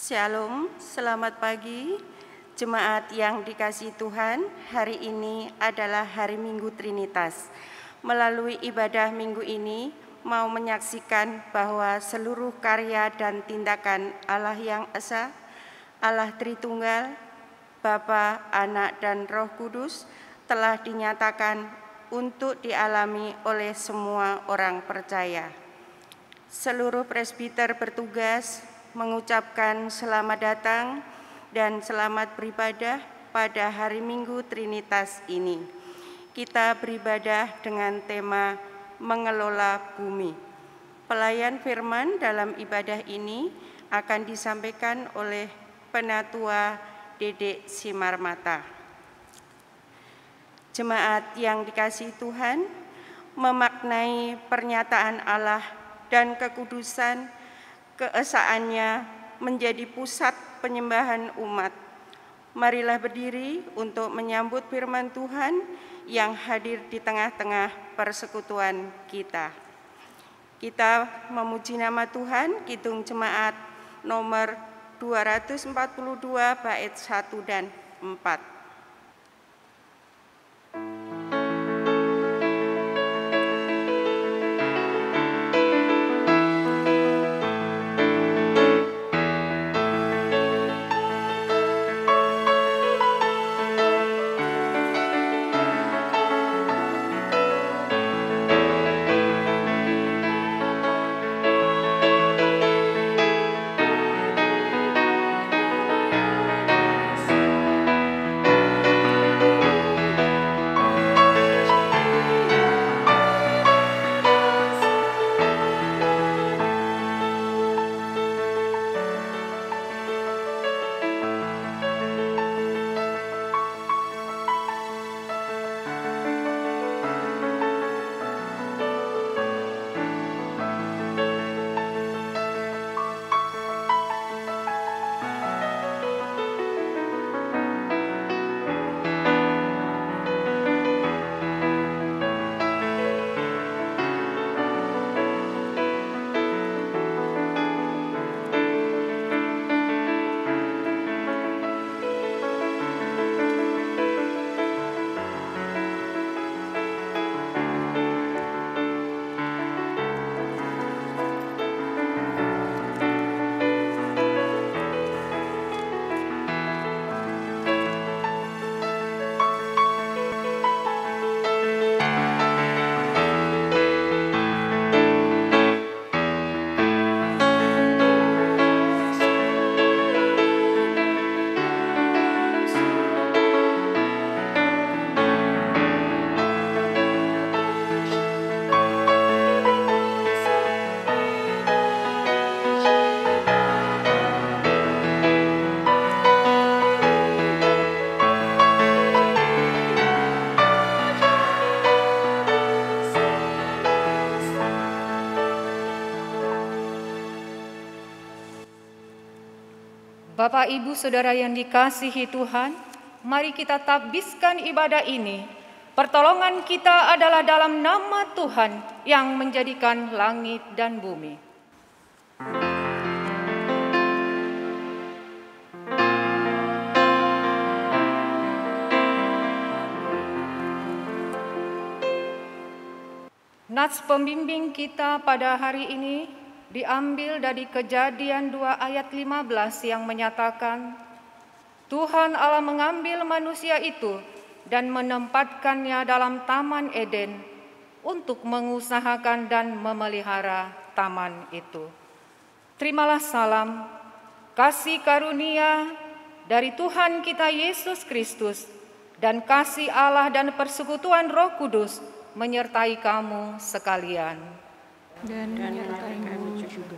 Shalom, selamat pagi. Jemaat yang dikasihi Tuhan, hari ini adalah hari Minggu Trinitas. Melalui ibadah minggu ini, mau menyaksikan bahwa seluruh karya dan tindakan Allah yang Esa, Allah Tritunggal, Bapa, Anak, dan Roh Kudus telah dinyatakan untuk dialami oleh semua orang percaya. Seluruh presbiter bertugas mengucapkan selamat datang dan selamat beribadah pada hari Minggu Trinitas ini. Kita beribadah dengan tema mengelola bumi. Pelayan firman dalam ibadah ini akan disampaikan oleh Penatua Dedek Simarmata. Jemaat yang dikasihi Tuhan, memaknai pernyataan Allah dan kekudusan keesaannya menjadi pusat penyembahan umat. Marilah berdiri untuk menyambut firman Tuhan yang hadir di tengah-tengah persekutuan kita. Kita memuji nama Tuhan, Kidung Jemaat nomor 242 bait 1 dan 4. Bapak, Ibu, Saudara yang dikasihi Tuhan, mari kita tabiskan ibadah ini. Pertolongan kita adalah dalam nama Tuhan yang menjadikan langit dan bumi. Nats pembimbing kita pada hari ini diambil dari Kejadian 2 ayat 15 yang menyatakan, Tuhan Allah mengambil manusia itu dan menempatkannya dalam Taman Eden untuk mengusahakan dan memelihara taman itu. Terimalah salam, kasih karunia dari Tuhan kita Yesus Kristus dan kasih Allah dan persekutuan Roh Kudus menyertai kamu sekalian. Dan menyertai-Mu juga.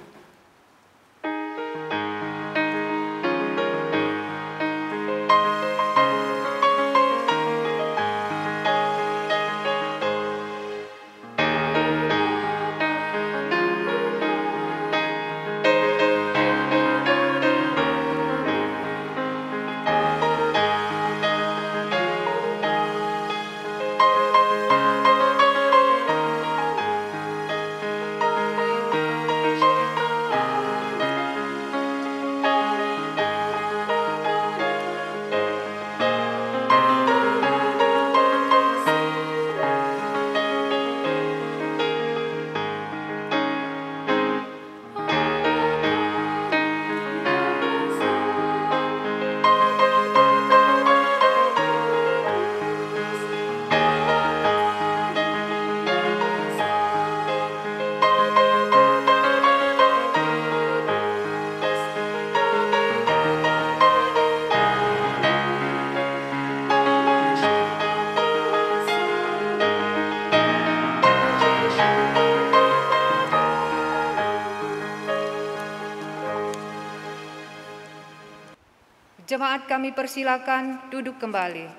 Jemaat kami persilakan duduk kembali.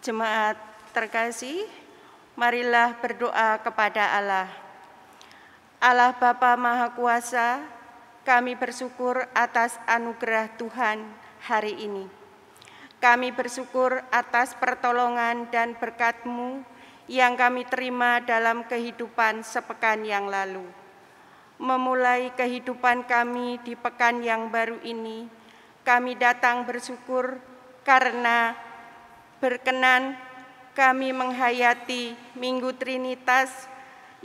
Jemaat terkasih, marilah berdoa kepada Allah. Allah Bapa Maha Kuasa, kami bersyukur atas anugerah Tuhan hari ini. Kami bersyukur atas pertolongan dan berkat-Mu yang kami terima dalam kehidupan sepekan yang lalu. Memulai kehidupan kami di pekan yang baru ini, kami datang bersyukur karena berkenan kami menghayati Minggu Trinitas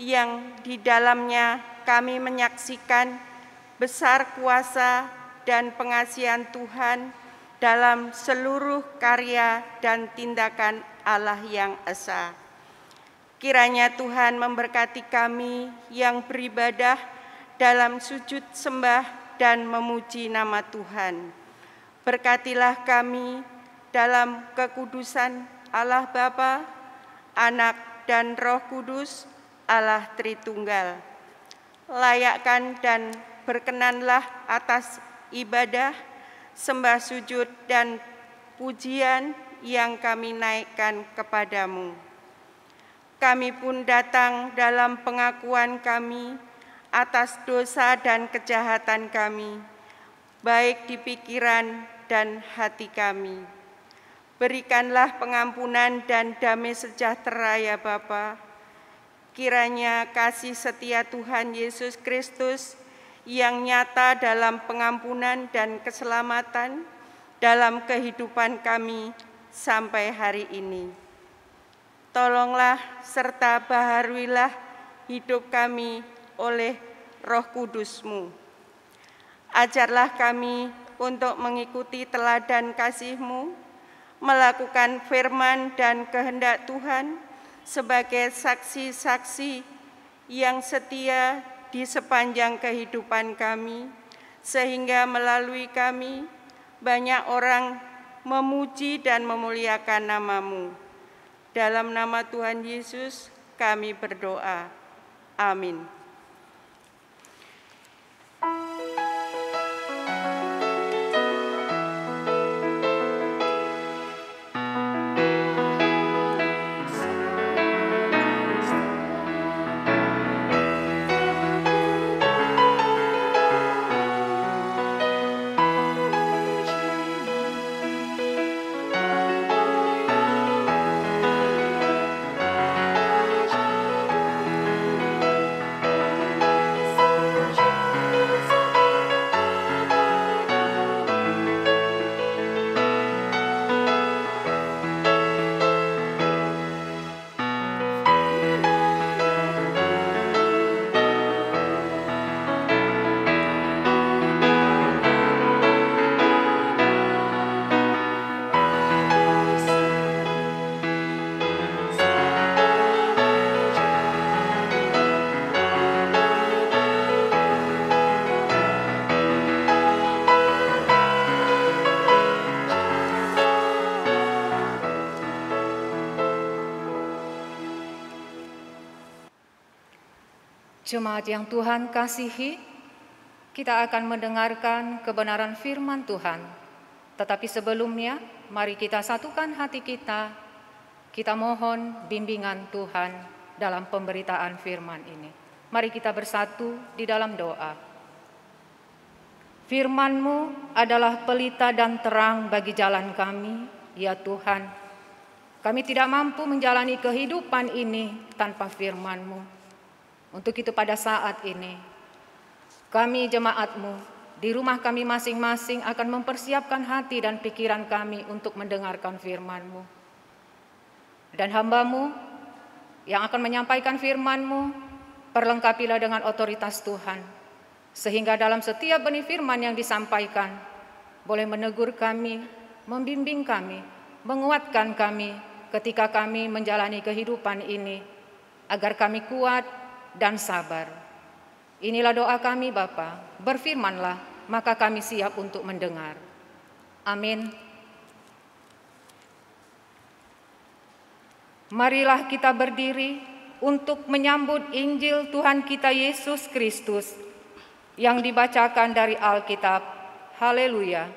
yang di dalamnya kami menyaksikan besar kuasa dan pengasihan Tuhan dalam seluruh karya dan tindakan Allah yang esa. Kiranya Tuhan memberkati kami yang beribadah dalam sujud sembah dan memuji nama Tuhan. Berkatilah kami dalam kekudusan Allah Bapa, Anak, dan Roh Kudus, Allah Tritunggal. Layakkan dan berkenanlah atas ibadah, sembah sujud dan pujian yang kami naikkan kepadamu. Kami pun datang dalam pengakuan kami atas dosa dan kejahatan kami, baik di pikiran dan hati kami. Berikanlah pengampunan dan damai sejahtera ya Bapa. Kiranya kasih setia Tuhan Yesus Kristus yang nyata dalam pengampunan dan keselamatan dalam kehidupan kami sampai hari ini. Tolonglah serta baharuilah hidup kami oleh Roh Kudus-Mu. Ajarlah kami untuk mengikuti teladan kasih-Mu, melakukan firman dan kehendak Tuhan sebagai saksi-saksi yang setia di sepanjang kehidupan kami, sehingga melalui kami banyak orang memuji dan memuliakan nama-Mu. Dalam nama Tuhan Yesus kami berdoa. Amin. Jemaat yang Tuhan kasihi, kita akan mendengarkan kebenaran firman Tuhan. Tetapi sebelumnya, mari kita satukan hati kita. Kita mohon bimbingan Tuhan dalam pemberitaan firman ini. Mari kita bersatu di dalam doa. Firman-Mu adalah pelita dan terang bagi jalan kami, ya Tuhan. Kami tidak mampu menjalani kehidupan ini tanpa firman-Mu. Untuk itu pada saat ini, kami jemaat-Mu di rumah kami masing-masing akan mempersiapkan hati dan pikiran kami untuk mendengarkan firman-Mu. Dan hamba-Mu yang akan menyampaikan firman-Mu, perlengkapilah dengan otoritas Tuhan, sehingga dalam setiap benih firman yang disampaikan, boleh menegur kami, membimbing kami, menguatkan kami ketika kami menjalani kehidupan ini, agar kami kuat dan sabar. Inilah doa kami Bapa, berfirmanlah, maka kami siap untuk mendengar. Amin. Marilah kita berdiri untuk menyambut Injil Tuhan kita Yesus Kristus yang dibacakan dari Alkitab Haleluya.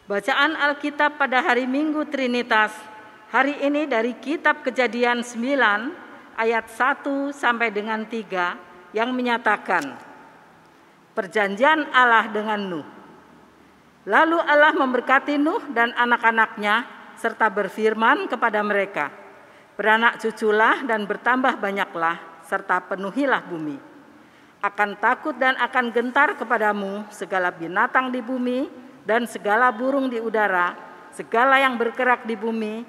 Bacaan Alkitab pada hari Minggu Trinitas hari ini dari Kitab Kejadian 9 ayat 1 sampai dengan 3 yang menyatakan perjanjian Allah dengan Nuh. Lalu Allah memberkati Nuh dan anak-anaknya serta berfirman kepada mereka, beranak cuculah dan bertambah banyaklah serta penuhilah bumi. Akan takut dan akan gentar kepadamu segala binatang di bumi dan segala burung di udara, segala yang bergerak di bumi,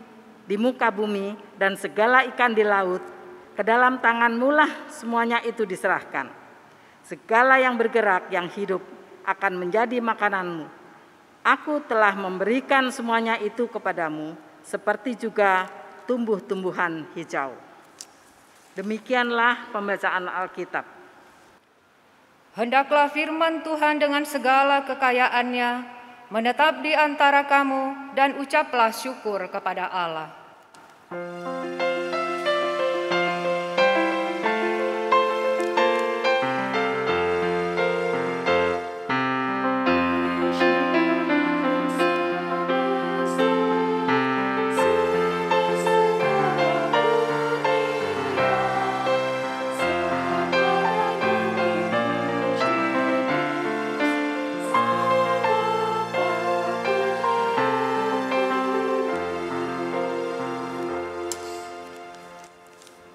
di muka bumi, dan segala ikan di laut, ke dalam tanganmu lah semuanya itu diserahkan. Segala yang bergerak, yang hidup, akan menjadi makananmu. Aku telah memberikan semuanya itu kepadamu, seperti juga tumbuh-tumbuhan hijau. Demikianlah pembacaan Alkitab. Hendaklah firman Tuhan dengan segala kekayaannya menetap di antara kamu, dan ucaplah syukur kepada Allah.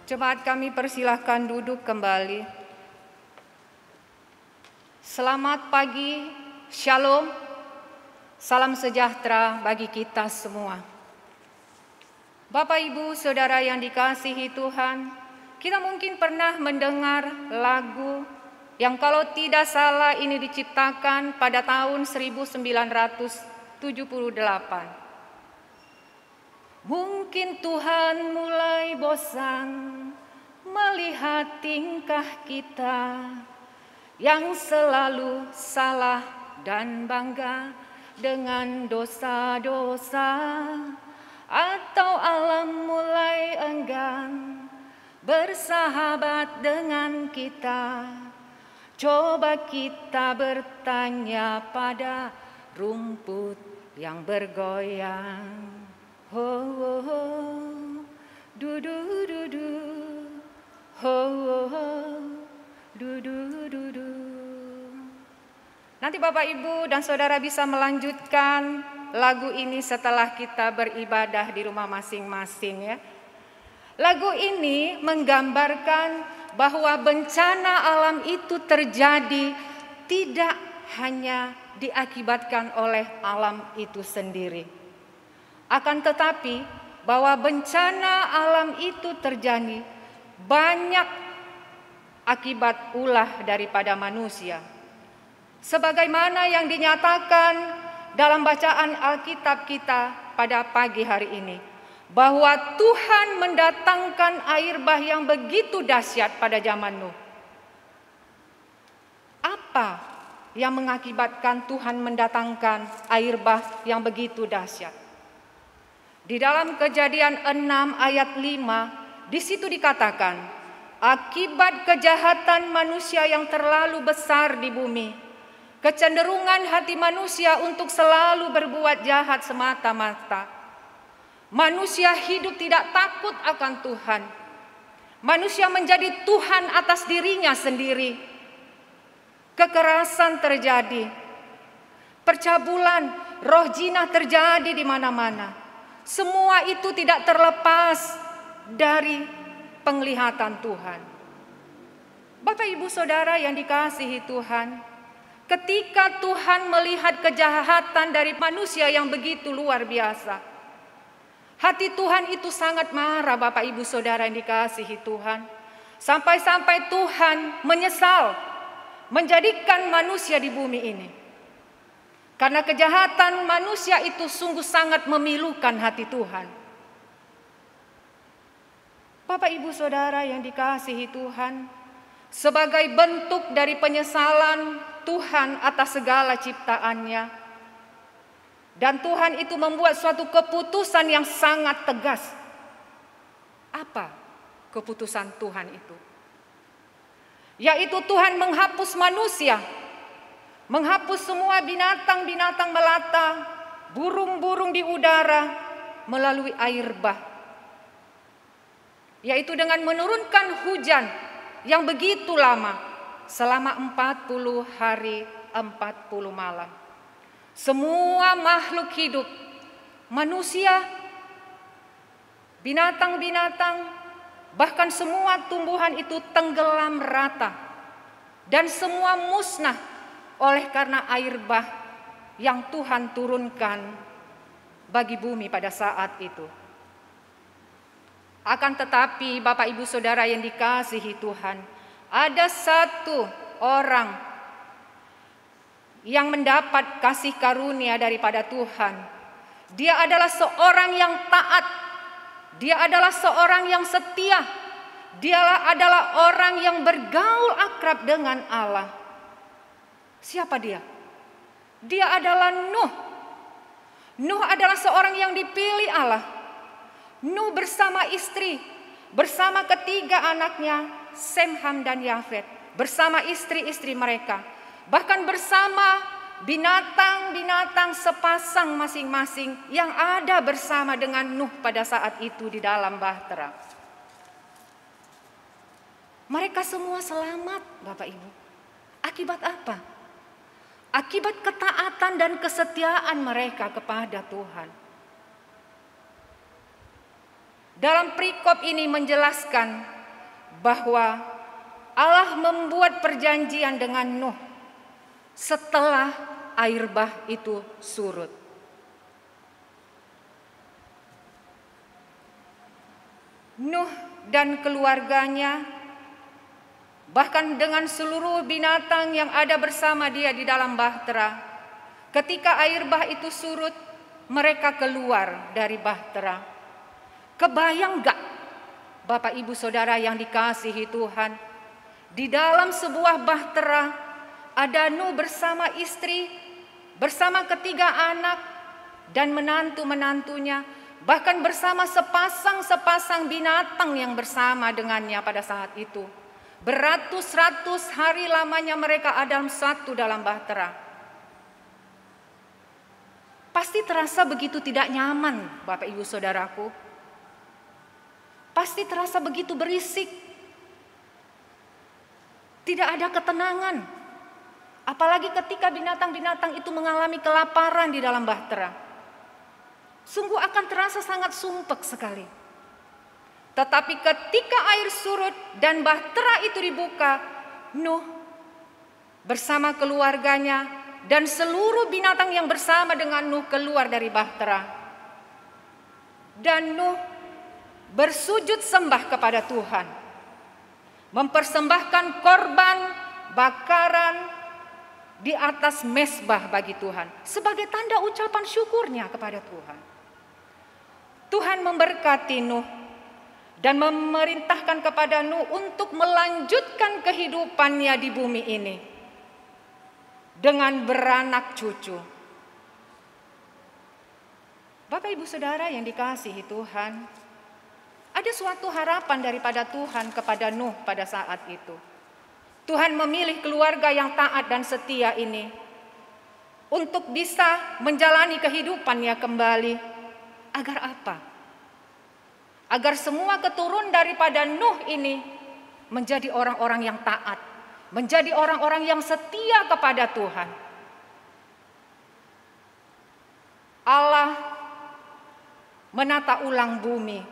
Jemaat kami persilahkan duduk kembali. Selamat pagi, shalom, salam sejahtera bagi kita semua. Bapak, Ibu, Saudara yang dikasihi Tuhan, kita mungkin pernah mendengar lagu yang kalau tidak salah ini diciptakan pada tahun 1978. Mungkin Tuhan mulai bosan melihat tingkah kita yang selalu salah dan bangga dengan dosa-dosa, atau alam mulai enggan bersahabat dengan kita. Coba kita bertanya pada rumput yang bergoyang. Ho ho ho, du du du du, ho ho ho, du du du du. Nanti Bapak, Ibu, dan Saudara bisa melanjutkan lagu ini setelah kita beribadah di rumah masing-masing ya. Lagu ini menggambarkan bahwa bencana alam itu terjadi tidak hanya diakibatkan oleh alam itu sendiri. Akan tetapi bahwa bencana alam itu terjadi banyak akibat ulah daripada manusia. Sebagaimana yang dinyatakan dalam bacaan Alkitab kita pada pagi hari ini, bahwa Tuhan mendatangkan air bah yang begitu dahsyat pada zaman Nuh. Apa yang mengakibatkan Tuhan mendatangkan air bah yang begitu dahsyat? Di dalam Kejadian 6 ayat 5, di situ dikatakan, akibat kejahatan manusia yang terlalu besar di bumi, kecenderungan hati manusia untuk selalu berbuat jahat semata-mata, manusia hidup tidak takut akan Tuhan. Manusia menjadi Tuhan atas dirinya sendiri. Kekerasan terjadi, percabulan, roh jinah terjadi di mana-mana. Semua itu tidak terlepas dari penglihatan Tuhan. Bapak, Ibu, Saudara yang dikasihi Tuhan, ketika Tuhan melihat kejahatan dari manusia yang begitu luar biasa, hati Tuhan itu sangat marah, Bapak, Ibu, Saudara yang dikasihi Tuhan. Sampai-sampai Tuhan menyesal menjadikan manusia di bumi ini. Karena kejahatan manusia itu sungguh sangat memilukan hati Tuhan. Bapak, Ibu, Saudara yang dikasihi Tuhan, sebagai bentuk dari penyesalan Tuhan atas segala ciptaannya. Dan Tuhan itu membuat suatu keputusan yang sangat tegas. Apa keputusan Tuhan itu? Yaitu Tuhan menghapus manusia, menghapus semua binatang-binatang melata, burung-burung di udara melalui air bah. Yaitu dengan menurunkan hujan yang begitu lama, selama 40 hari 40 malam. Semua makhluk hidup, manusia, binatang-binatang, bahkan semua tumbuhan itu tenggelam rata. Dan semua musnah oleh karena air bah yang Tuhan turunkan bagi bumi pada saat itu. Akan tetapi Bapak Ibu Saudara yang dikasihi Tuhan, ada satu orang yang mendapat kasih karunia daripada Tuhan. Dia adalah seorang yang taat. Dia adalah seorang yang setia. Dia adalah orang yang bergaul akrab dengan Allah. Siapa dia? Dia adalah Nuh. Nuh adalah seorang yang dipilih Allah. Nuh bersama istri, bersama ketiga anaknya, Sem, Ham, dan Yafet, bersama istri-istri mereka, bahkan bersama binatang-binatang sepasang masing-masing yang ada bersama dengan Nuh pada saat itu di dalam bahtera. Mereka semua selamat, Bapak Ibu. Akibat apa? Akibat ketaatan dan kesetiaan mereka kepada Tuhan. Dalam perikop ini menjelaskan bahwa Allah membuat perjanjian dengan Nuh setelah air bah itu surut. Nuh dan keluarganya, bahkan dengan seluruh binatang yang ada bersama dia di dalam bahtera, ketika air bah itu surut, mereka keluar dari bahtera. Kebayang gak Bapak Ibu Saudara yang dikasihi Tuhan, di dalam sebuah bahtera ada Nuh bersama istri, bersama ketiga anak dan menantu-menantunya, bahkan bersama sepasang-sepasang binatang yang bersama dengannya pada saat itu. Beratus-ratus hari lamanya mereka ada satu dalam bahtera. Pasti terasa begitu tidak nyaman, Bapak Ibu Saudaraku. Pasti terasa begitu berisik. Tidak ada ketenangan. Apalagi ketika binatang-binatang itu mengalami kelaparan di dalam bahtera. Sungguh akan terasa sangat sumpek sekali. Tetapi ketika air surut dan bahtera itu dibuka, Nuh bersama keluarganya dan seluruh binatang yang bersama dengan Nuh keluar dari bahtera. Dan Nuh bersujud sembah kepada Tuhan, mempersembahkan korban bakaran di atas mezbah bagi Tuhan sebagai tanda ucapan syukurnya kepada Tuhan. Tuhan memberkati Nuh dan memerintahkan kepada Nuh untuk melanjutkan kehidupannya di bumi ini dengan beranak cucu. Bapak Ibu Saudara yang dikasihi Tuhan, ada suatu harapan daripada Tuhan kepada Nuh pada saat itu. Tuhan memilih keluarga yang taat dan setia ini untuk bisa menjalani kehidupannya kembali. Agar apa? Agar semua keturunan daripada Nuh ini menjadi orang-orang yang taat, menjadi orang-orang yang setia kepada Tuhan. Allah menata ulang bumi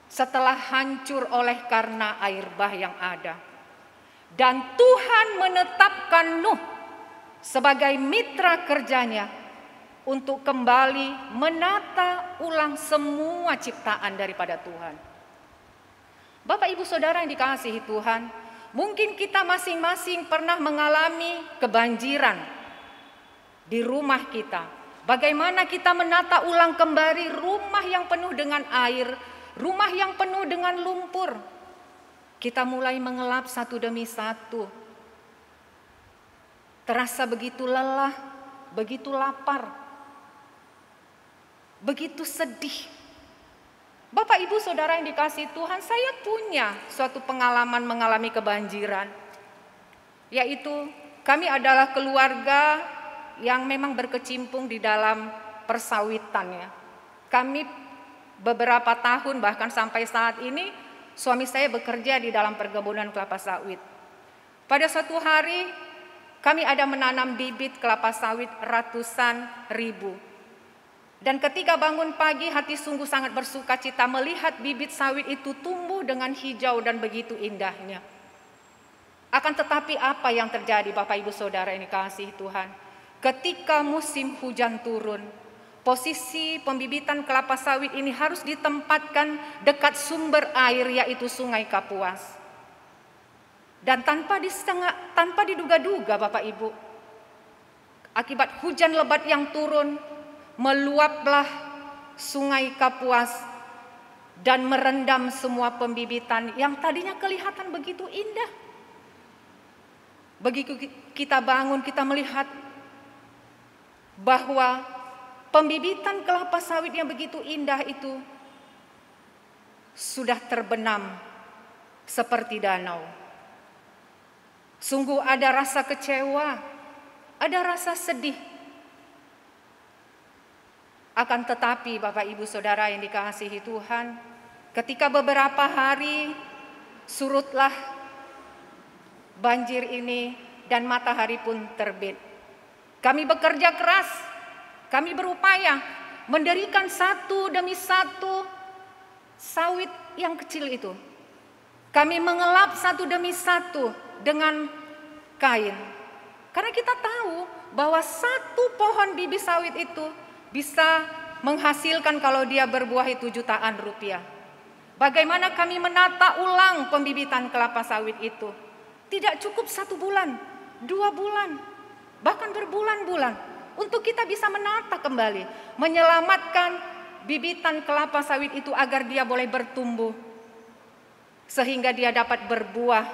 setelah hancur oleh karena air bah yang ada. Dan Tuhan menetapkan Nuh sebagai mitra kerjanya untuk kembali menata ulang semua ciptaan daripada Tuhan. Bapak Ibu Saudara yang dikasihi Tuhan, mungkin kita masing-masing pernah mengalami kebanjiran di rumah kita. Bagaimana kita menata ulang kembali rumah yang penuh dengan air, rumah yang penuh dengan lumpur. kita mulai mengelap satu demi satu. Terasa begitu lelah, begitu lapar, begitu sedih. Bapak, Ibu, Saudara yang dikasihi Tuhan, saya punya suatu pengalaman mengalami kebanjiran. Yaitu kami adalah keluarga yang memang berkecimpung di dalam persawitan ya. Kami beberapa tahun bahkan sampai saat ini suami saya bekerja di dalam perkebunan kelapa sawit. Pada suatu hari kami ada menanam bibit kelapa sawit ratusan ribu. Dan ketika bangun pagi hati sungguh sangat bersuka cita melihat bibit sawit itu tumbuh dengan hijau dan begitu indahnya. Akan tetapi apa yang terjadi Bapak Ibu Saudara yang dikasihi Tuhan? Ketika musim hujan turun, posisi pembibitan kelapa sawit ini harus ditempatkan dekat sumber air yaitu Sungai Kapuas. Dan tanpa diduga-duga Bapak Ibu, akibat hujan lebat yang turun, meluaplah Sungai Kapuas dan merendam semua pembibitan yang tadinya kelihatan begitu indah. Begitu kita bangun, kita melihat bahwa pembibitan kelapa sawit yang begitu indah itu sudah terbenam seperti danau. Sungguh ada rasa kecewa, ada rasa sedih. Akan tetapi Bapak Ibu Saudara yang dikasihi Tuhan, ketika beberapa hari surutlah banjir ini dan matahari pun terbit. Kami bekerja keras, kami berupaya mendirikan satu demi satu sawit yang kecil itu. Kami mengelap satu demi satu dengan kain. Karena kita tahu bahwa satu pohon bibit sawit itu bisa menghasilkan kalau dia berbuah itu jutaan rupiah. Bagaimana kami menata ulang pembibitan kelapa sawit itu? Tidak cukup 1 bulan, 2 bulan, bahkan berbulan-bulan untuk kita bisa menata kembali, menyelamatkan bibitan kelapa sawit itu agar dia boleh bertumbuh sehingga dia dapat berbuah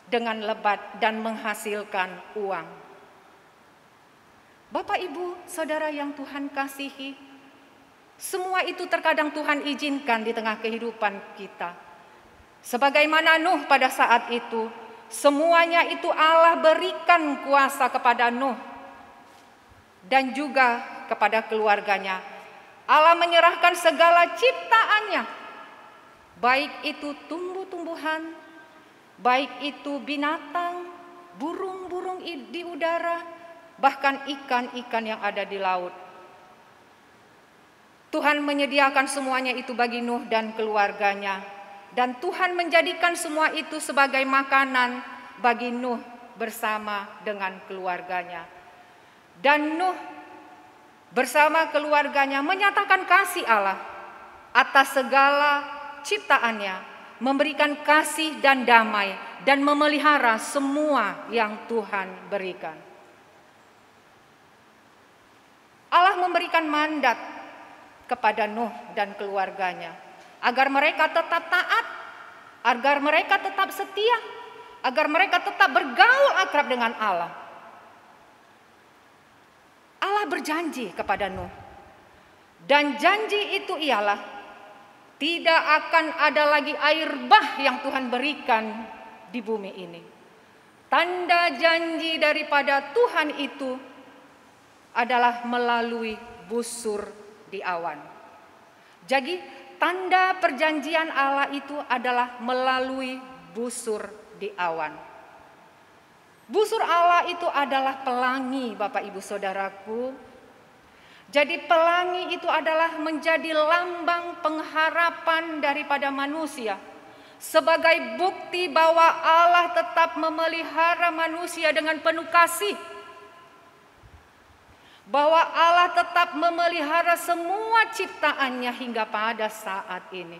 dengan lebat dan menghasilkan uang. Bapak, Ibu, Saudara yang Tuhan kasihi, semua itu terkadang Tuhan izinkan di tengah kehidupan kita. Sebagaimana Nuh pada saat itu, semuanya itu Allah berikan kuasa kepada Nuh dan juga kepada keluarganya. Allah menyerahkan segala ciptaannya, baik itu tumbuh-tumbuhan, baik itu binatang, burung-burung di udara, bahkan ikan-ikan yang ada di laut. Tuhan menyediakan semuanya itu bagi Nuh dan keluarganya. Dan Tuhan menjadikan semua itu sebagai makanan bagi Nuh bersama dengan keluarganya. Dan Nuh bersama keluarganya menyatakan kasih Allah atas segala ciptaannya, memberikan kasih dan damai dan memelihara semua yang Tuhan berikan. Allah memberikan mandat kepada Nuh dan keluarganya agar mereka tetap taat, agar mereka tetap setia, agar mereka tetap bergaul akrab dengan Allah. Allah berjanji kepada Nuh, dan janji itu ialah tidak akan ada lagi air bah yang Tuhan berikan di bumi ini. Tanda janji daripada Tuhan itu adalah melalui busur di awan. Jadi tanda perjanjian Allah itu adalah melalui busur di awan. Busur Allah itu adalah pelangi, Bapak Ibu Saudaraku. Jadi pelangi itu adalah menjadi lambang pengharapan daripada manusia, sebagai bukti bahwa Allah tetap memelihara manusia dengan penuh kasih, bahwa Allah tetap memelihara semua ciptaannya hingga pada saat ini.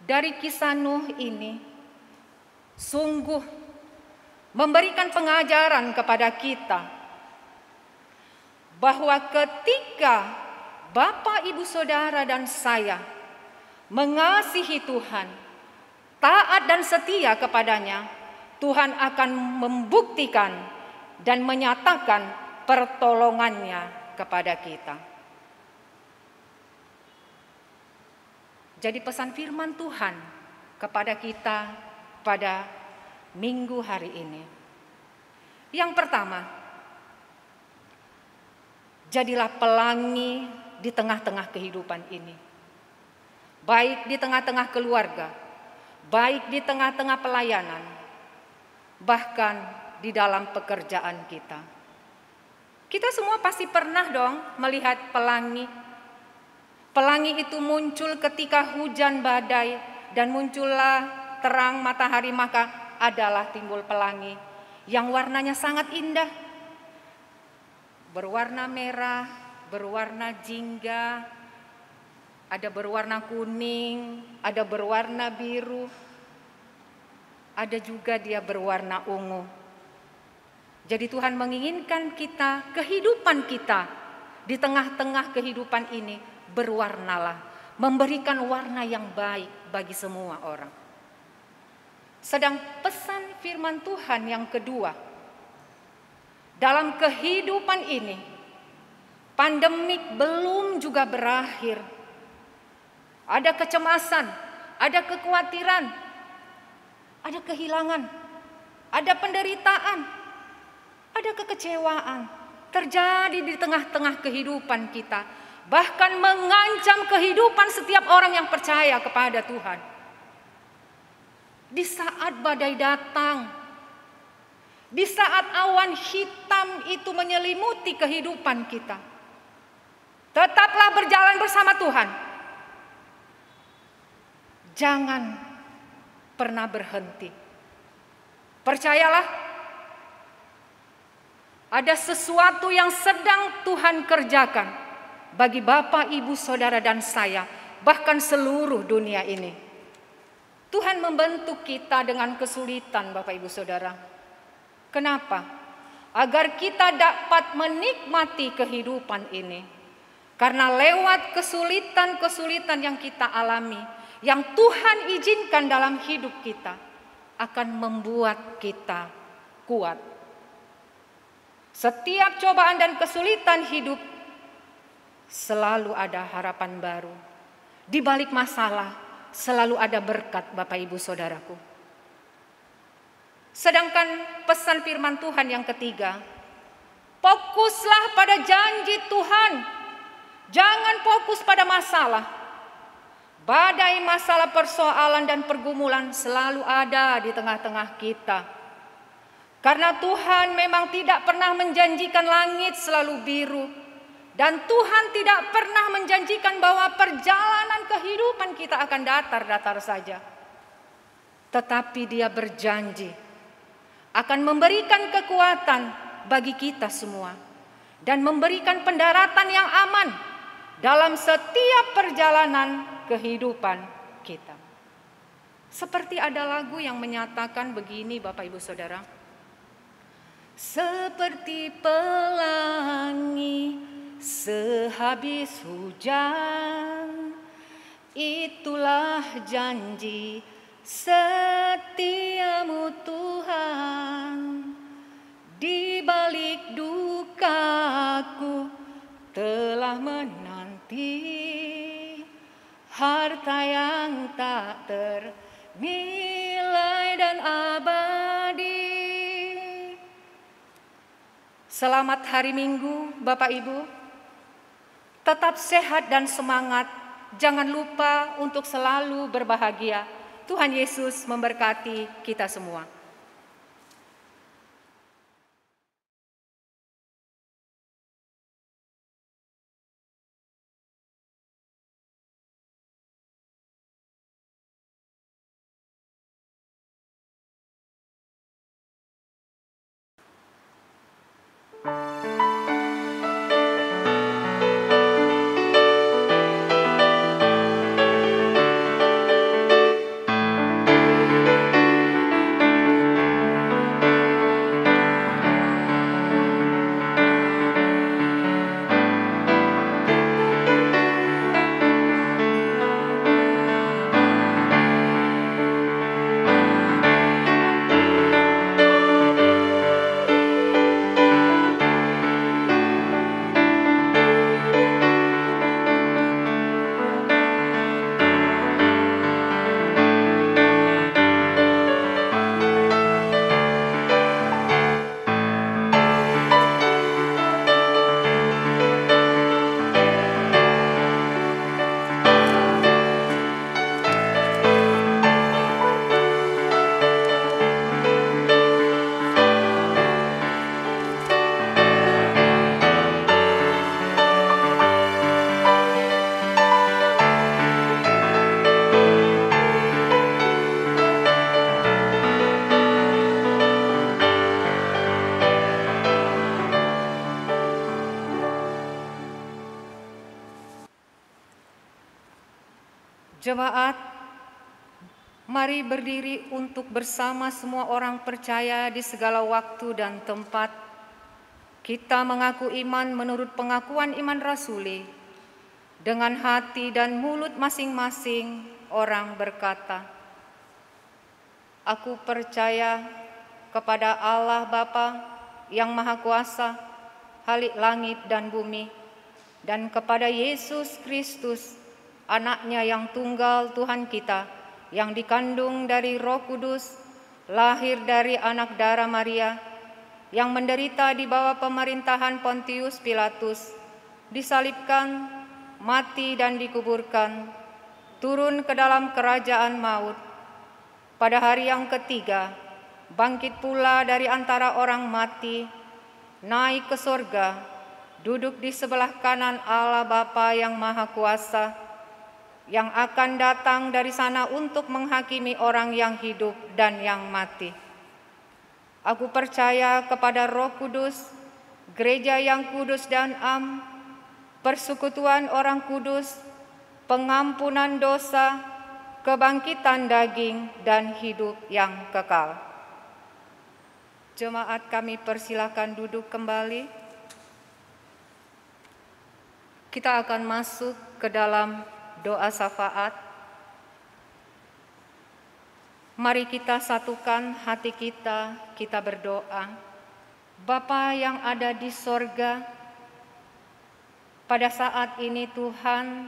Dari kisah Nuh ini sungguh memberikan pengajaran kepada kita bahwa ketika Bapak, Ibu, Saudara dan saya mengasihi Tuhan, taat dan setia kepadanya, Tuhan akan membuktikan dan menyatakan pertolongannya kepada kita. Jadi pesan firman Tuhan kepada kita pada minggu hari ini. Yang pertama, jadilah pelangi di tengah-tengah kehidupan ini. Baik di tengah-tengah keluarga, baik di tengah-tengah pelayanan, bahkan di dalam pekerjaan kita. Kita semua pasti pernah dong melihat pelangi. Pelangi itu muncul ketika hujan badai dan muncullah terang matahari, maka adalah timbul pelangi yang warnanya sangat indah. Berwarna merah, berwarna jingga, ada berwarna kuning, ada berwarna biru, ada juga dia berwarna ungu. Jadi Tuhan menginginkan kita, kehidupan kita di tengah-tengah kehidupan ini berwarnalah, memberikan warna yang baik bagi semua orang. Sedang pesan firman Tuhan yang kedua, dalam kehidupan ini, pandemik belum juga berakhir. Ada kecemasan, ada kekhawatiran, ada kehilangan, ada penderitaan, ada kekecewaan terjadi di tengah-tengah kehidupan kita, bahkan mengancam kehidupan setiap orang yang percaya kepada Tuhan. Di saat badai datang, di saat awan hitam itu menyelimuti kehidupan kita, tetaplah berjalan bersama Tuhan. Jangan pernah berhenti. Percayalah, ada sesuatu yang sedang Tuhan kerjakan bagi Bapak, Ibu, Saudara, dan saya, bahkan seluruh dunia ini. Tuhan membentuk kita dengan kesulitan, Bapak, Ibu, Saudara. Kenapa? Agar kita dapat menikmati kehidupan ini. Karena lewat kesulitan-kesulitan yang kita alami, yang Tuhan izinkan dalam hidup kita, akan membuat kita kuat. Setiap cobaan dan kesulitan hidup selalu ada harapan baru. Di balik masalah selalu ada berkat, Bapak, Ibu, Saudaraku. Sedangkan pesan firman Tuhan yang ketiga, fokuslah pada janji Tuhan. Jangan fokus pada masalah. Badai masalah, persoalan dan pergumulan selalu ada di tengah-tengah kita. Karena Tuhan memang tidak pernah menjanjikan langit selalu biru. Dan Tuhan tidak pernah menjanjikan bahwa perjalanan kehidupan kita akan datar-datar saja. Tetapi Dia berjanji akan memberikan kekuatan bagi kita semua. Dan memberikan pendaratan yang aman dalam setiap perjalanan kehidupan kita. Seperti ada lagu yang menyatakan begini, Bapak, Ibu, Saudara. Seperti pelangi sehabis hujan, itulah janji setiamu Tuhan. Di balik dukaku telah menanti harta yang tak ternilai dan abadi. Selamat hari Minggu, Bapak, Ibu. Tetap sehat dan semangat. Jangan lupa untuk selalu berbahagia. Tuhan Yesus memberkati kita semua. Jemaat, mari berdiri untuk bersama semua orang percaya di segala waktu dan tempat. Kita mengaku iman menurut pengakuan iman rasuli. Dengan hati dan mulut masing-masing orang berkata, "Aku percaya kepada Allah Bapa yang Maha Kuasa, Khalik langit dan bumi, dan kepada Yesus Kristus, Anaknya yang tunggal Tuhan kita, yang dikandung dari Roh Kudus, lahir dari anak darah Maria, yang menderita di bawah pemerintahan Pontius Pilatus, disalibkan, mati dan dikuburkan, turun ke dalam kerajaan maut. Pada hari yang ketiga, bangkit pula dari antara orang mati, naik ke surga, duduk di sebelah kanan Allah Bapa yang Maha Kuasa, yang akan datang dari sana untuk menghakimi orang yang hidup dan yang mati. Aku percaya kepada Roh Kudus, gereja yang kudus dan am, persekutuan orang kudus, pengampunan dosa, kebangkitan daging, dan hidup yang kekal." Jemaat, kami persilakan duduk kembali. Kita akan masuk ke dalam doa syafaat. Mari kita satukan hati kita, kita berdoa. Bapa yang ada di sorga, pada saat ini Tuhan,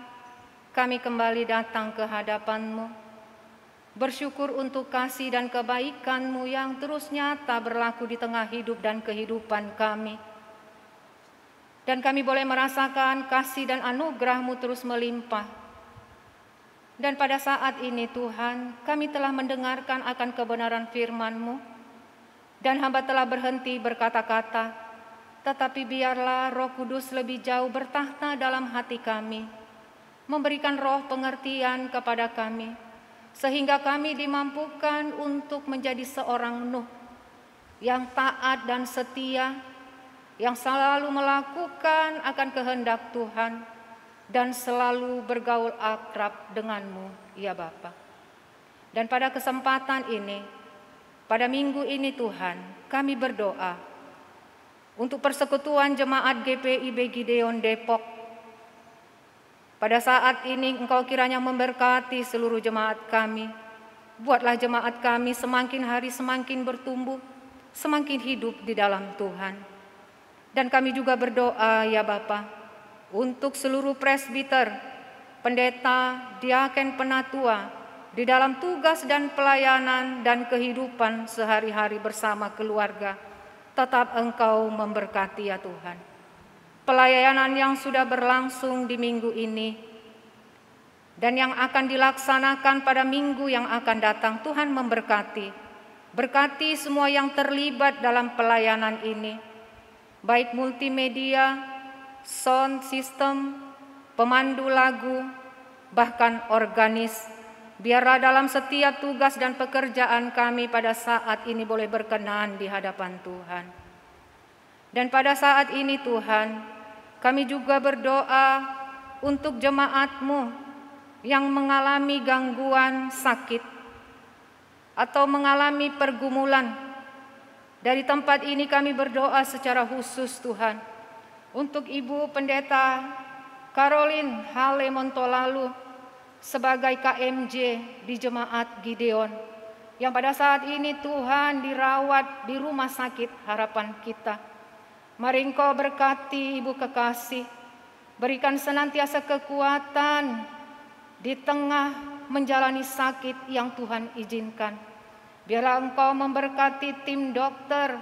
kami kembali datang ke hadapan-Mu, bersyukur untuk kasih dan kebaikan-Mu yang terus nyata berlaku di tengah hidup dan kehidupan kami. Dan kami boleh merasakan kasih dan anugerah-Mu terus melimpah. Dan pada saat ini Tuhan, kami telah mendengarkan akan kebenaran firman-Mu, dan hamba telah berhenti berkata-kata, tetapi biarlah Roh Kudus lebih jauh bertahta dalam hati kami, memberikan roh pengertian kepada kami, sehingga kami dimampukan untuk menjadi seorang Nuh yang taat dan setia, yang selalu melakukan akan kehendak Tuhan, dan selalu bergaul akrab dengan-Mu, ya Bapa. Dan pada kesempatan ini, pada minggu ini Tuhan, kami berdoa untuk persekutuan jemaat GPIB Gideon Depok. Pada saat ini Engkau kiranya memberkati seluruh jemaat kami. Buatlah jemaat kami semakin hari semakin bertumbuh, semakin hidup di dalam Tuhan. Dan kami juga berdoa, ya Bapa, untuk seluruh presbiter, pendeta, diaken, penatua, di dalam tugas dan pelayanan dan kehidupan sehari-hari bersama keluarga, tetap Engkau memberkati, ya Tuhan. Pelayanan yang sudah berlangsung di minggu ini dan yang akan dilaksanakan pada minggu yang akan datang, Tuhan memberkati. Berkati semua yang terlibat dalam pelayanan ini, baik multimedia, sound system, pemandu lagu, bahkan organis. Biarlah dalam setiap tugas dan pekerjaan kami pada saat ini boleh berkenan di hadapan Tuhan. Dan pada saat ini Tuhan, kami juga berdoa untuk jemaat-Mu yang mengalami gangguan sakit atau mengalami pergumulan. Dari tempat ini kami berdoa secara khusus Tuhan, untuk Ibu Pendeta Caroline Hale Montolalu sebagai KMJ di Jemaat Gideon, yang pada saat ini Tuhan dirawat di rumah sakit harapan kita. Mari Engkau berkati Ibu kekasih, berikan senantiasa kekuatan di tengah menjalani sakit yang Tuhan izinkan. Biarlah Engkau memberkati tim dokter,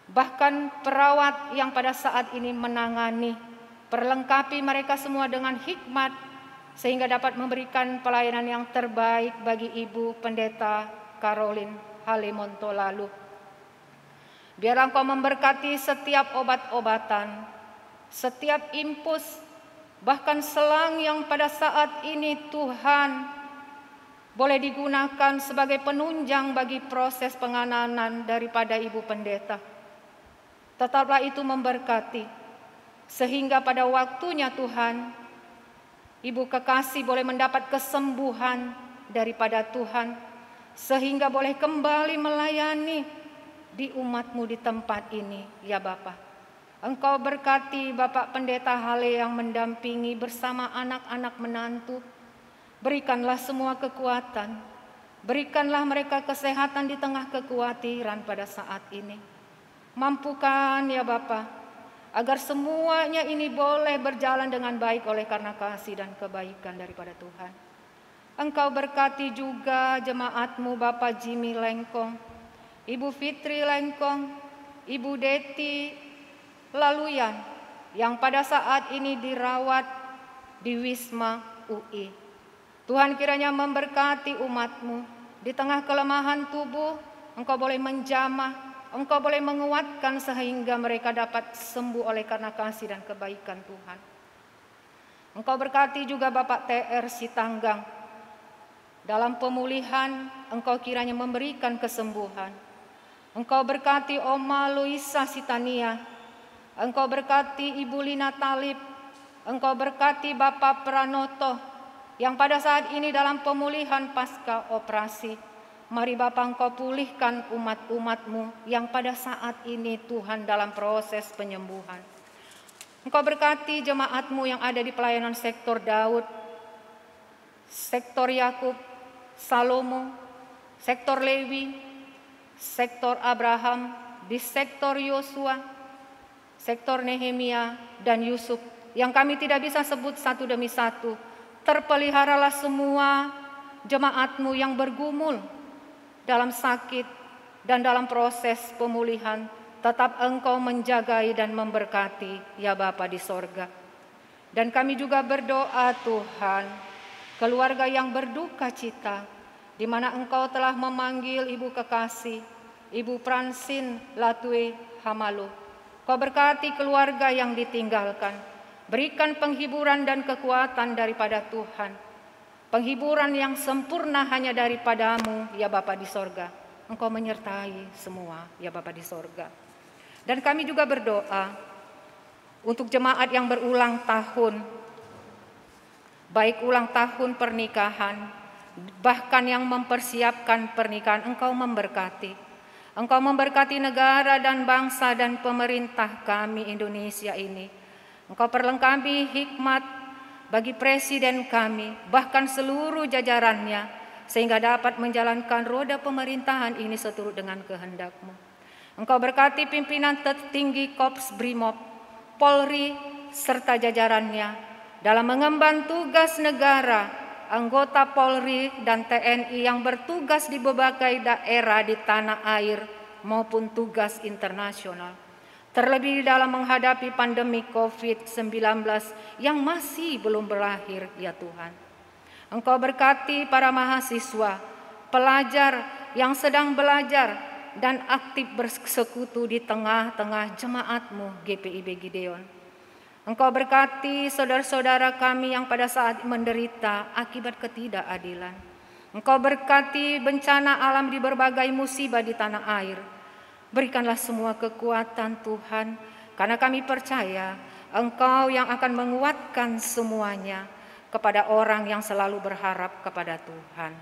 bahkan perawat yang pada saat ini menangani, perlengkapi mereka semua dengan hikmat, sehingga dapat memberikan pelayanan yang terbaik bagi Ibu Pendeta Caroline Hale Montolalu. Biarlah Engkau memberkati setiap obat-obatan, setiap impus, bahkan selang yang pada saat ini Tuhan boleh digunakan sebagai penunjang bagi proses pengananan daripada Ibu Pendeta. Tetaplah itu memberkati, sehingga pada waktunya Tuhan, Ibu kekasih boleh mendapat kesembuhan daripada Tuhan, sehingga boleh kembali melayani di umat-Mu di tempat ini, ya Bapa. Engkau berkati Bapak Pendeta Hale yang mendampingi bersama anak-anak menantu. Berikanlah semua kekuatan, berikanlah mereka kesehatan di tengah kekhawatiran pada saat ini. Mampukan ya Bapa, agar semuanya ini boleh berjalan dengan baik oleh karena kasih dan kebaikan daripada Tuhan. Engkau berkati juga jemaat-Mu Bapak Jimmy Lengkong, Ibu Fitri Lengkong, Ibu Deti Laluyan yang pada saat ini dirawat di Wisma UI. Tuhan kiranya memberkati umat-Mu. Di tengah kelemahan tubuh, Engkau boleh menjamah, Engkau boleh menguatkan sehingga mereka dapat sembuh oleh karena kasih dan kebaikan Tuhan. Engkau berkati juga Bapak TR Sitanggang. Dalam pemulihan, Engkau kiranya memberikan kesembuhan. Engkau berkati Oma Luisa Sitania. Engkau berkati Ibu Lina Talib. Engkau berkati Bapak Pranoto yang pada saat ini dalam pemulihan pasca operasi. Mari Bapa Engkau pulihkan umat-umat-Mu yang pada saat ini Tuhan dalam proses penyembuhan. Engkau berkati jemaat-Mu yang ada di pelayanan sektor Daud, sektor Yakub, Salomo, sektor Lewi, sektor Abraham, di sektor Yosua, sektor Nehemia dan Yusuf yang kami tidak bisa sebut satu demi satu. Terpeliharalah semua jemaat-Mu yang bergumul dalam sakit dan dalam proses pemulihan. Tetap Engkau menjagai dan memberkati ya Bapa di sorga. Dan kami juga berdoa Tuhan, keluarga yang berduka cita, di mana Engkau telah memanggil Ibu kekasih, Ibu Pransin Latwe Hamalo. Kau berkati keluarga yang ditinggalkan. Berikan penghiburan dan kekuatan daripada Tuhan. Penghiburan yang sempurna hanya daripada-Mu ya Bapa di sorga. Engkau menyertai semua ya Bapa di sorga. Dan kami juga berdoa untuk jemaat yang berulang tahun, baik ulang tahun pernikahan, bahkan yang mempersiapkan pernikahan. Engkau memberkati. Engkau memberkati negara dan bangsa dan pemerintah kami Indonesia ini. Engkau perlengkapi hikmat bagi presiden kami, bahkan seluruh jajarannya, sehingga dapat menjalankan roda pemerintahan ini seturut dengan kehendak-Mu. Engkau berkati pimpinan tertinggi Korps Brimob, Polri, serta jajarannya dalam mengemban tugas negara, anggota Polri dan TNI yang bertugas di berbagai daerah di tanah air maupun tugas internasional. Terlebih dalam menghadapi pandemi COVID-19 yang masih belum berakhir ya Tuhan. Engkau berkati para mahasiswa, pelajar yang sedang belajar dan aktif bersekutu di tengah-tengah jemaat-Mu GPIB Gideon. Engkau berkati saudara-saudara kami yang pada saat menderita akibat ketidakadilan. Engkau berkati bencana alam di berbagai musibah di tanah air. Berikanlah semua kekuatan Tuhan, karena kami percaya Engkau yang akan menguatkan semuanya kepada orang yang selalu berharap kepada Tuhan.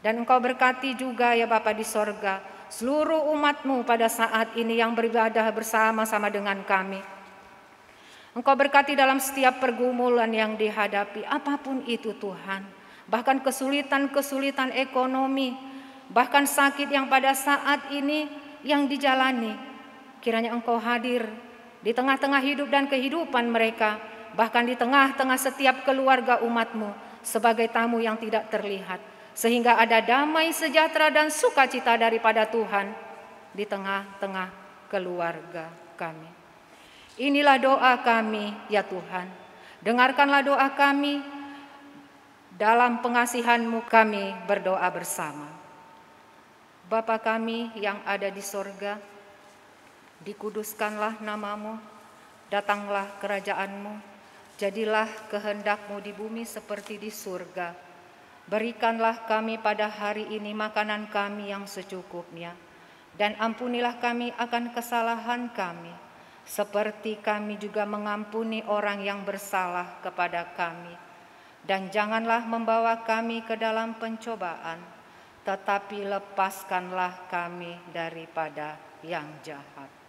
Dan Engkau berkati juga ya Bapa di sorga, seluruh umat-Mu pada saat ini yang beribadah bersama-sama dengan kami. Engkau berkati dalam setiap pergumulan yang dihadapi, apapun itu Tuhan, bahkan kesulitan-kesulitan ekonomi, bahkan sakit yang pada saat ini yang dijalani. Kiranya Engkau hadir di tengah-tengah hidup dan kehidupan mereka, bahkan di tengah-tengah setiap keluarga umat-Mu sebagai tamu yang tidak terlihat, sehingga ada damai sejahtera dan sukacita daripada Tuhan di tengah-tengah keluarga kami. Inilah doa kami ya Tuhan. Dengarkanlah doa kami. Dalam pengasihan-Mu kami berdoa bersama. Bapa kami yang ada di sorga, dikuduskanlah nama-Mu, datanglah kerajaan-Mu, jadilah kehendak-Mu di bumi seperti di surga. Berikanlah kami pada hari ini makanan kami yang secukupnya, dan ampunilah kami akan kesalahan kami, seperti kami juga mengampuni orang yang bersalah kepada kami. Dan janganlah membawa kami ke dalam pencobaan, tetapi lepaskanlah kami daripada yang jahat.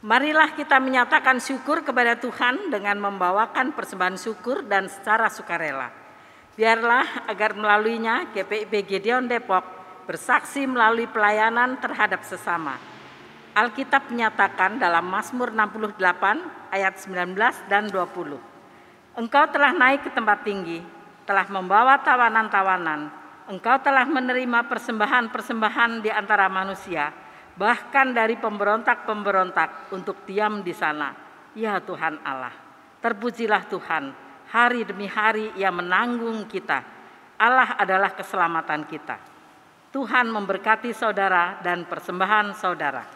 Marilah kita menyatakan syukur kepada Tuhan dengan membawakan persembahan syukur dan secara sukarela. Biarlah agar melaluinya GPIB Gideon Depok bersaksi melalui pelayanan terhadap sesama. Alkitab menyatakan dalam Mazmur 68 ayat 19 dan 20. Engkau telah naik ke tempat tinggi, telah membawa tawanan-tawanan. Engkau telah menerima persembahan-persembahan di antara manusia, bahkan dari pemberontak-pemberontak untuk diam di sana. Ya Tuhan Allah, terpujilah Tuhan, hari demi hari Ia menanggung kita. Allah adalah keselamatan kita. Tuhan memberkati saudara dan persembahan saudara.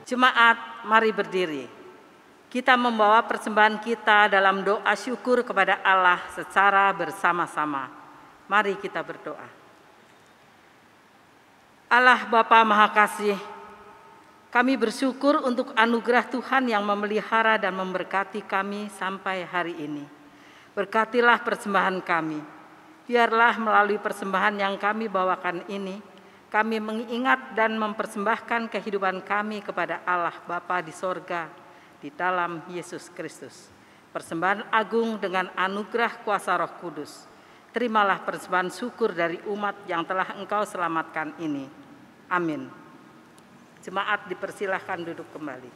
Jemaat, mari berdiri. Kita membawa persembahan kita dalam doa syukur kepada Allah secara bersama-sama. Mari kita berdoa. Allah Bapa Maha Kasih, kami bersyukur untuk anugerah Tuhan yang memelihara dan memberkati kami sampai hari ini. Berkatilah persembahan kami. Biarlah melalui persembahan yang kami bawakan ini, kami mengingat dan mempersembahkan kehidupan kami kepada Allah Bapa di sorga, di dalam Yesus Kristus. Persembahan agung dengan anugerah kuasa Roh Kudus. Terimalah persembahan syukur dari umat yang telah Engkau selamatkan ini. Amin. Jemaat dipersilahkan duduk kembali.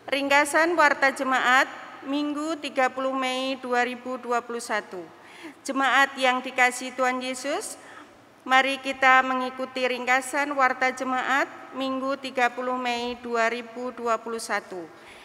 Ringkasan Warta Jemaat Minggu 30 Mei 2021. Jemaat yang dikasihi Tuhan Yesus, mari kita mengikuti ringkasan Warta Jemaat Minggu 30 Mei 2021.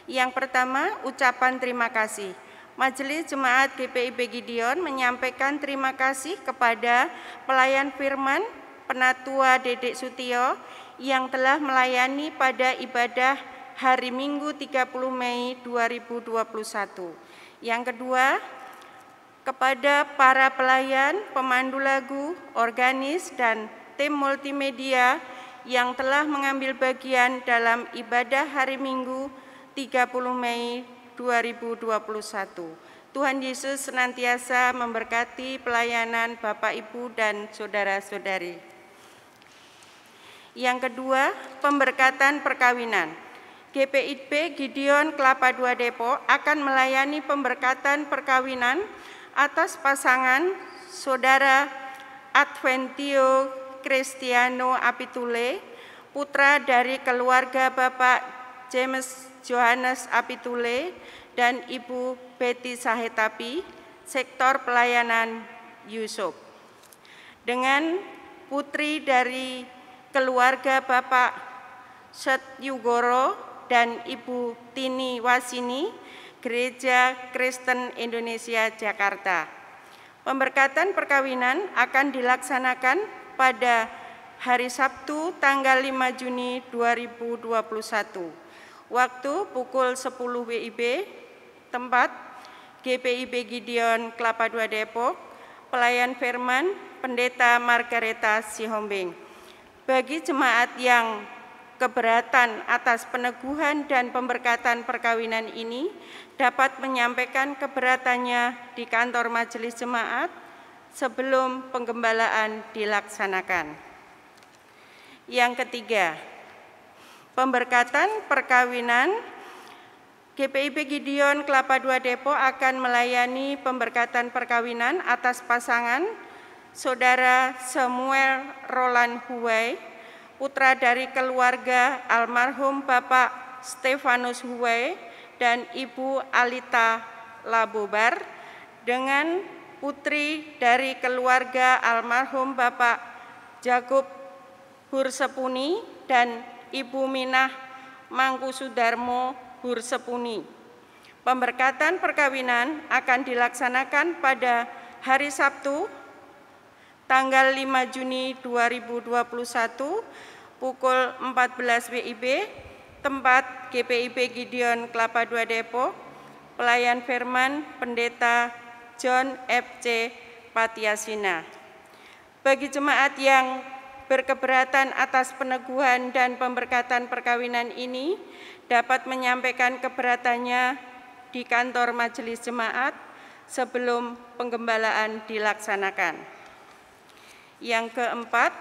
Yang pertama, ucapan terima kasih. Majelis Jemaat GPIB Gideon menyampaikan terima kasih kepada pelayan firman Penatua Dedek Sutio yang telah melayani pada ibadah hari Minggu 30 Mei 2021. Yang kedua, kepada para pelayan, pemandu lagu, organis, dan tim multimedia yang telah mengambil bagian dalam ibadah hari Minggu 30 Mei 2021. Tuhan Yesus senantiasa memberkati pelayanan Bapak, Ibu, dan saudara-saudari. Yang kedua, pemberkatan perkawinan. GPIB Gideon Kelapa II Depok akan melayani pemberkatan perkawinan atas pasangan Saudara Adventio Cristiano Apitule, putra dari keluarga Bapak James Johannes Apitule dan Ibu Betty Sahetapi, sektor pelayanan Yusuf. Dengan putri dari keluarga Bapak Setyugoro dan Ibu Tini Wasini, Gereja Kristen Indonesia Jakarta. Pemberkatan perkawinan akan dilaksanakan pada hari Sabtu tanggal 5 Juni 2021. Waktu pukul 10 WIB, tempat GPIB Gideon Kelapa II Depok, pelayan firman Pendeta Margareta Sihombing. Bagi jemaat yang keberatan atas peneguhan dan pemberkatan perkawinan ini dapat menyampaikan keberatannya di kantor majelis jemaat sebelum penggembalaan dilaksanakan. Yang ketiga, pemberkatan perkawinan GPIB Gideon Kelapa II Depok akan melayani pemberkatan perkawinan atas pasangan Saudara Samuel Roland Huwai, putra dari keluarga almarhum Bapak Stefanus Huwai dan Ibu Alita Labobar, dengan putri dari keluarga almarhum Bapak Jakub Hursepuni dan Ibu Minah Mangkusudarmo Hursepuni. Pemberkatan perkawinan akan dilaksanakan pada hari Sabtu tanggal 5 Juni 2021 pukul 14 WIB, tempat GPIB Gideon Kelapa II Depok, pelayan firman Pendeta John FC Patiasina. Bagi jemaat yang berkeberatan atas peneguhan dan pemberkatan perkawinan ini dapat menyampaikan keberatannya di kantor majelis jemaat sebelum penggembalaan dilaksanakan. Yang keempat,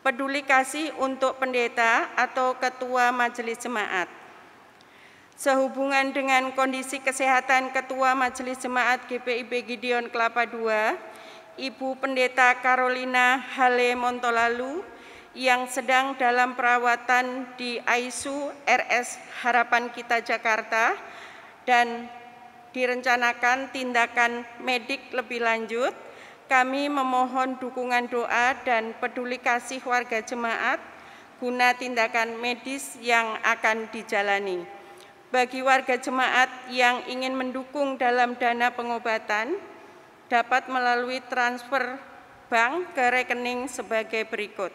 peduli kasih untuk pendeta atau ketua majelis jemaat. Sehubungan dengan kondisi kesehatan ketua majelis jemaat GPIB Gideon Kelapa II, Ibu Pendeta Carolina Hale Montolalu yang sedang dalam perawatan di ICU RS Harapan Kita Jakarta dan direncanakan tindakan medik lebih lanjut, kami memohon dukungan doa dan peduli kasih warga jemaat guna tindakan medis yang akan dijalani. Bagi warga jemaat yang ingin mendukung dalam dana pengobatan, dapat melalui transfer bank ke rekening sebagai berikut.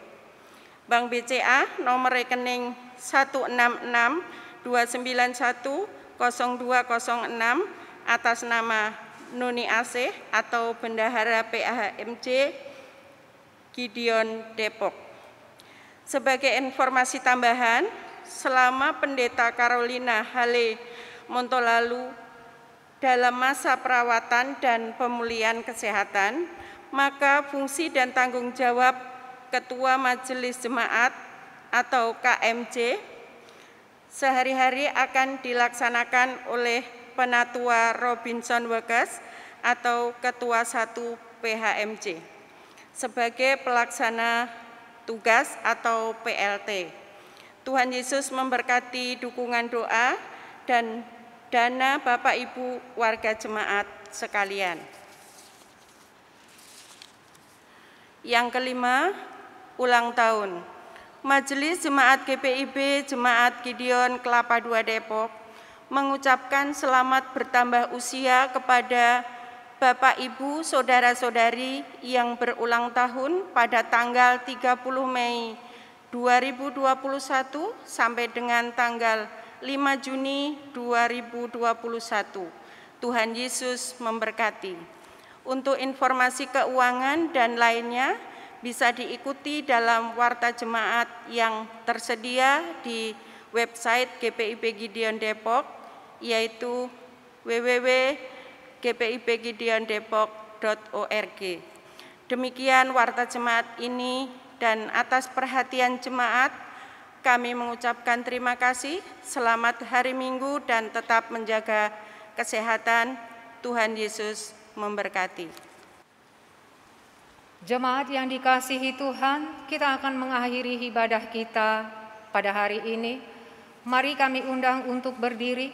Bank BCA nomor rekening 16629102006 atas nama Nuni Asih atau Bendahara PAHMJ Gideon Depok. Sebagai informasi tambahan, selama Pendeta Carolina Hale Montolalu dalam masa perawatan dan pemulihan kesehatan, maka fungsi dan tanggung jawab Ketua Majelis Jemaat atau KMJ sehari-hari akan dilaksanakan oleh Penatua Robinson Weges atau Ketua 1 PHMJ sebagai pelaksana tugas atau PLT. Tuhan Yesus memberkati dukungan doa dan dana Bapak Ibu warga jemaat sekalian. Yang kelima, ulang tahun. Majelis Jemaat GPIB Jemaat Gideon Kelapa II Depok mengucapkan selamat bertambah usia kepada Bapak Ibu Saudara-saudari yang berulang tahun pada tanggal 30 Mei 2021 sampai dengan tanggal 5 Juni 2021. Tuhan Yesus memberkati. Untuk informasi keuangan dan lainnya bisa diikuti dalam warta jemaat yang tersedia di website GPIB Gideon Depok, yaitu www.gpibgideondepok.org. Demikian warta jemaat ini, dan atas perhatian jemaat kami mengucapkan terima kasih. Selamat hari Minggu dan tetap menjaga kesehatan. Tuhan Yesus memberkati. Jemaat yang dikasihi Tuhan, kita akan mengakhiri ibadah kita pada hari ini. Mari kami undang untuk berdiri.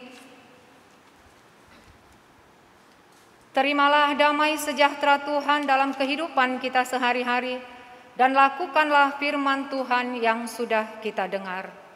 Terimalah damai sejahtera Tuhan dalam kehidupan kita sehari-hari, dan lakukanlah firman Tuhan yang sudah kita dengar.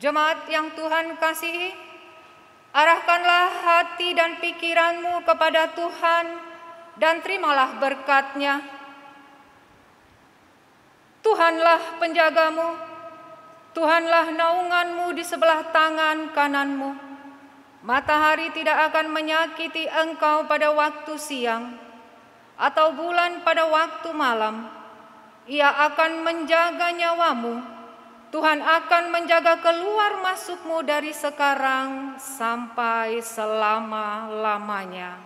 Jemaat yang Tuhan kasihi, arahkanlah hati dan pikiranmu kepada Tuhan dan terimalah berkat-Nya. Tuhanlah penjagamu, Tuhanlah naunganmu di sebelah tangan kananmu. Matahari tidak akan menyakiti engkau pada waktu siang, atau bulan pada waktu malam. Ia akan menjaga nyawamu. Tuhan akan menjaga keluar masukmu dari sekarang sampai selama-lamanya.